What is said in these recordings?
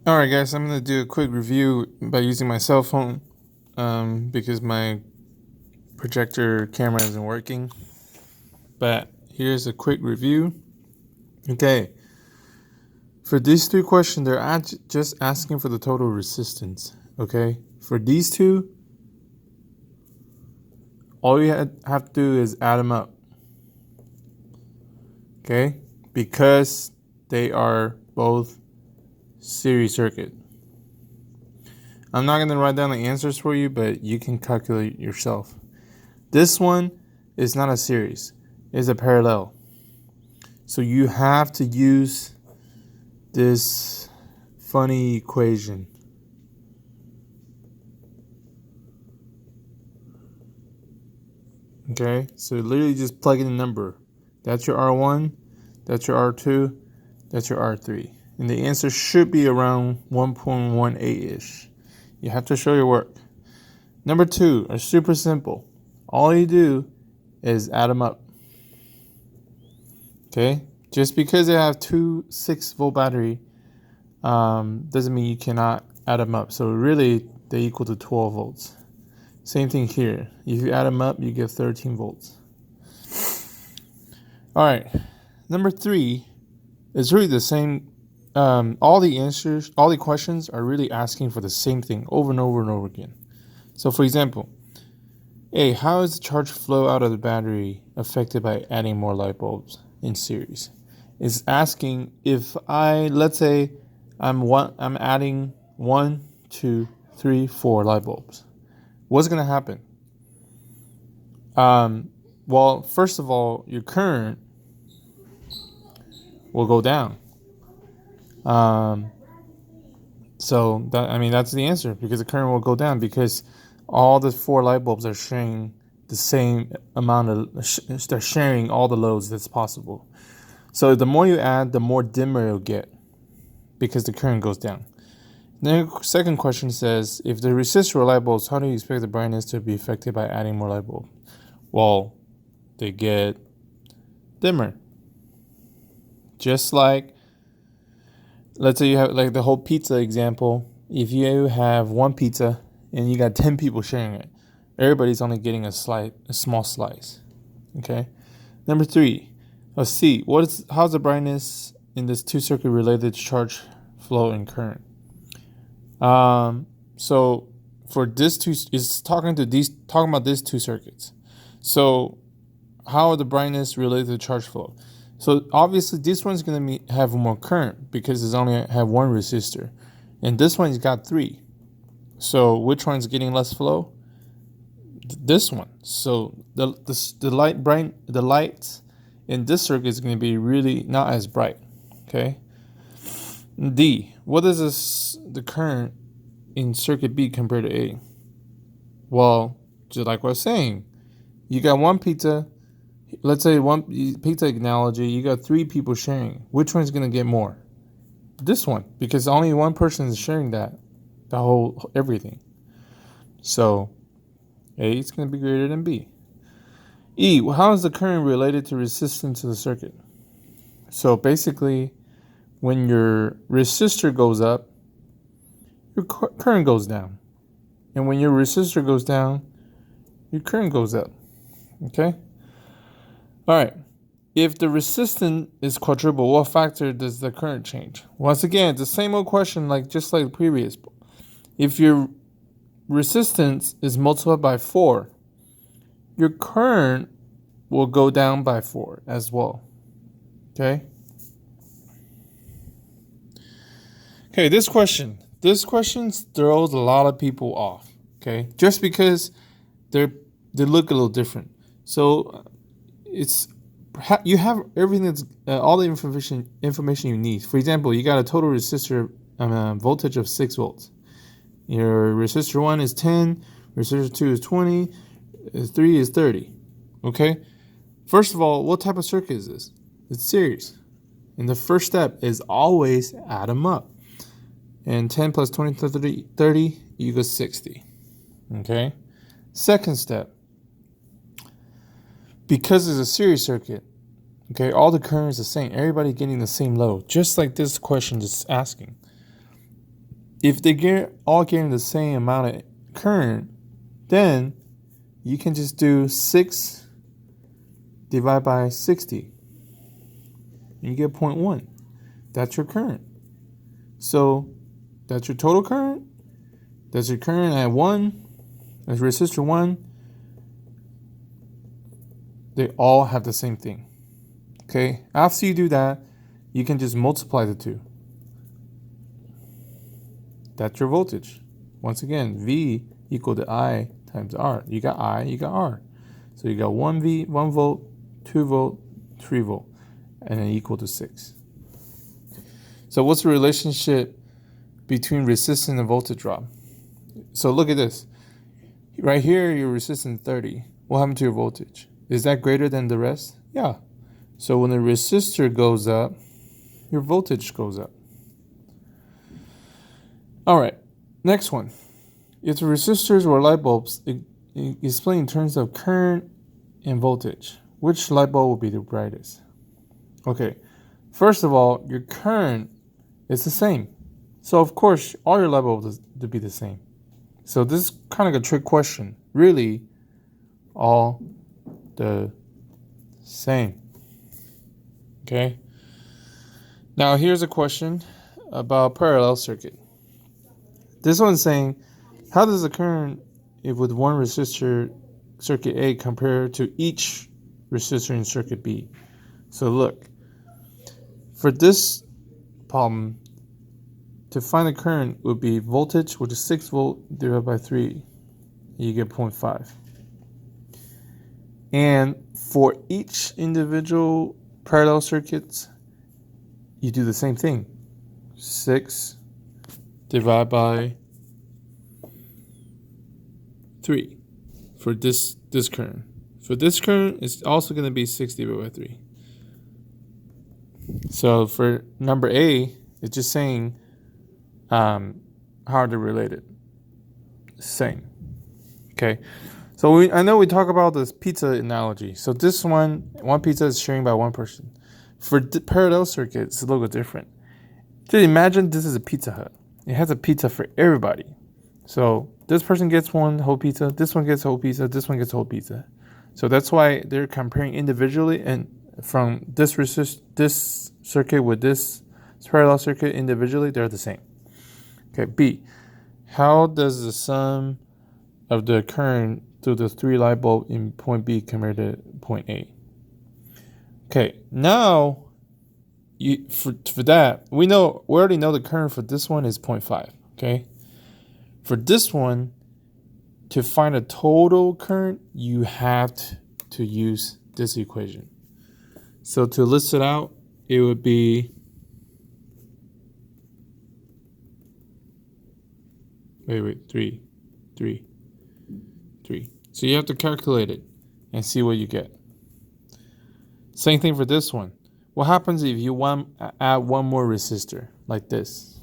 All right, guys, I'm going to do a quick review by using my cell phone because my projector camera isn't working. But here's a quick review. Okay, for these three questions, they're just asking for the total resistance. Okay, for these two, all you have to do is add them up. Okay, because they are both series circuit. I'm not going to write down the answers for you, but you can calculate yourself. This one is not a series, it's a parallel. So you have to use this funny equation. Okay, so literally just plug in a number. That's your R1, that's your R2, that's your R3. And the answer should be around 1.18-ish. You have to show your work. Number two are super simple. All you do is add them up. Okay, just because they have two 6-volt battery doesn't mean you cannot add them up. So really, they equal to 12 volts. Same thing here. If you add them up, you get 13 volts. All right, number three is really the same. All the answers, all the questions are really asking for the same thing over and over and over again. So for example, A, how is the charge flow out of the battery affected by adding more light bulbs in series? It's asking if let's say I'm adding 1, 2, 3, 4 light bulbs. What's going to happen? Well, first of all, your current will go down. So that's the answer, because the current will go down because all the 4 light bulbs are sharing the same amount of, they're sharing all the loads that's possible. So the more you add, the more dimmer you'll get because the current goes down. Then the second question says, if the resistor or light bulbs, how do you expect the brightness to be affected by adding more light bulb? Well, they get dimmer. Just like, let's say you have like the whole pizza example. If you have one pizza and you got 10 people sharing it, everybody's only getting a small slice. Okay. Number three, let's see, how's the brightness in this two circuit related to charge flow and current? So for this two, is talking about these two circuits. So how are the brightness related to charge flow? So obviously this one's gonna have more current because it's only have one resistor, and this one's got 3. So which one's getting less flow? This one. So the light in this circuit is going to be really not as bright. Okay. D. What is the current in circuit B compared to A? Well, just like what I was saying, you got one pizza. Let's say one pizza analogy. You got 3 people sharing. Which one's going to get more? This one, because only one person is sharing the whole everything. So A is going to be greater than B. E, how is the current related to resistance to the circuit? So basically, when your resistor goes up, your current goes down. And when your resistor goes down, your current goes up. Okay? All right. If the resistance is quadruple, what factor does the current change? Once again, it's the same old question, just like the previous. If your resistance is multiplied by 4, your current will go down by 4 as well. Okay? Okay, this question throws a lot of people off. Okay? Just because they look a little different. So you have everything that's all the information you need. For example, you got a total resistor voltage of 6 volts. Your resistor 1 is 10, resistor 2 is 20, 3 is 30. Okay? First of all, what type of circuit is this? It's series. And the first step is always add them up. And 10 plus 20 plus 30 equals 60. Okay? Second step, because it's a series circuit, okay, all the current is the same. Everybody getting the same load, just like this question is asking. if they all getting the same amount of current, then you can just do 6 divided by 60. And you get 0.1. That's your current. So that's your total current. That's your current at 1. That's resistor 1. They all have the same thing. Okay? After you do that, you can just multiply the two. That's your voltage. Once again, V equal to I times R. You got I, you got R. So you got 1 volt, 2 volt, 3 volt, and then equal to 6. So what's the relationship between resistance and voltage drop? So look at this. Right here, your resistance 30. What happened to your voltage? Is that greater than the rest? Yeah. So when the resistor goes up, your voltage goes up. All right, next one. If the resistors were light bulbs, explain in terms of current and voltage. Which light bulb will be the brightest? Okay, first of all, your current is the same. So of course, all your light bulbs will be the same. So this is kind of like a trick question. Really, all the same. Okay. Now here's a question about parallel circuit. This one's saying, how does the current if with one resistor circuit A compare to each resistor in circuit B? So look, for this problem, to find the current would be voltage, which is 6 volt divided by 3. You get 0.5. And for each individual parallel circuits, you do the same thing. 6 divided by 3 for this current. For this current, it's also going to be 6 divided by 3. So for number A, it's just saying how are they related? Same. Okay. So I know we talk about this pizza analogy. So this one pizza is sharing by one person. For the parallel circuit, it's a little different. Just imagine this is a Pizza Hut. It has a pizza for everybody. So this person gets one whole pizza, this one gets whole pizza, this one gets whole pizza. So that's why they're comparing individually, and from this circuit with this parallel circuit individually, they're the same. Okay, B. How does the sum of the current through the 3 light bulb in point B compared to point A? Okay, now for that, we already know the current for this one is 0.5. Okay, for this one, to find a total current, you have to use this equation. So to list it out, it would be three. So you have to calculate it and see what you get. Same thing for this one. What happens if you add one more resistor like this?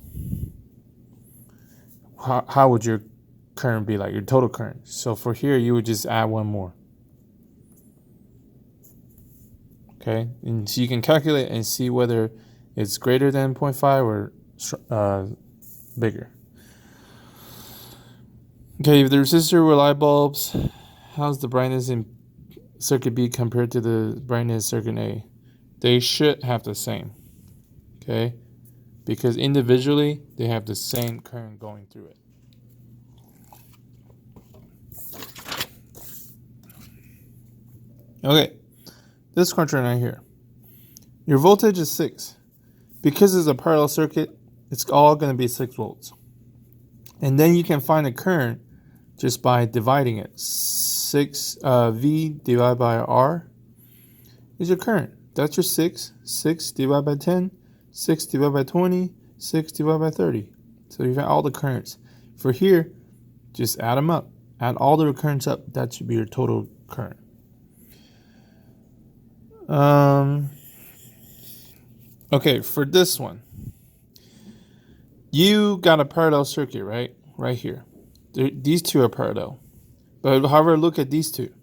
How would your current be like, your total current? So for here, you would just add one more. Okay, and so you can calculate and see whether it's greater than 0.5 or bigger. Okay, if the resistor were light bulbs, how's the brightness in circuit B compared to the brightness in circuit A? They should have the same, okay? Because individually, they have the same current going through it. Okay, this question right here. Your voltage is 6. Because it's a parallel circuit, it's all going to be 6 volts. And then you can find the current just by dividing it. 6 V divided by R is your current. That's your 6. 6 divided by 10, 6 divided by 20, 6 divided by 30. So you got all the currents. For here, just add them up. Add all the currents up. That should be your total current. Okay, for this one, you got a parallel circuit, right? Right here. These two are parallel. But however, look at these two.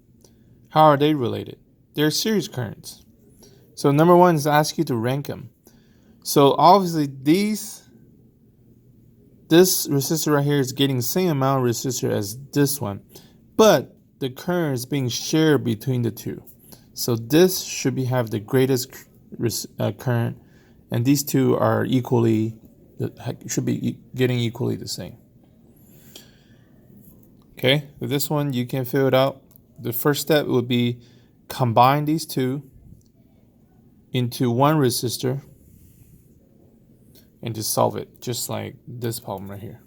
How are they related? They're series currents. So number one is ask you to rank them. So obviously these this resistor right here is getting the same amount of resistor as this one, but the current is being shared between the two. So this should have the greatest current, and these two are should be getting equally the same. Okay, with this one you can fill it out. The first step would be combine these two into one resistor and to solve it, just like this problem right here.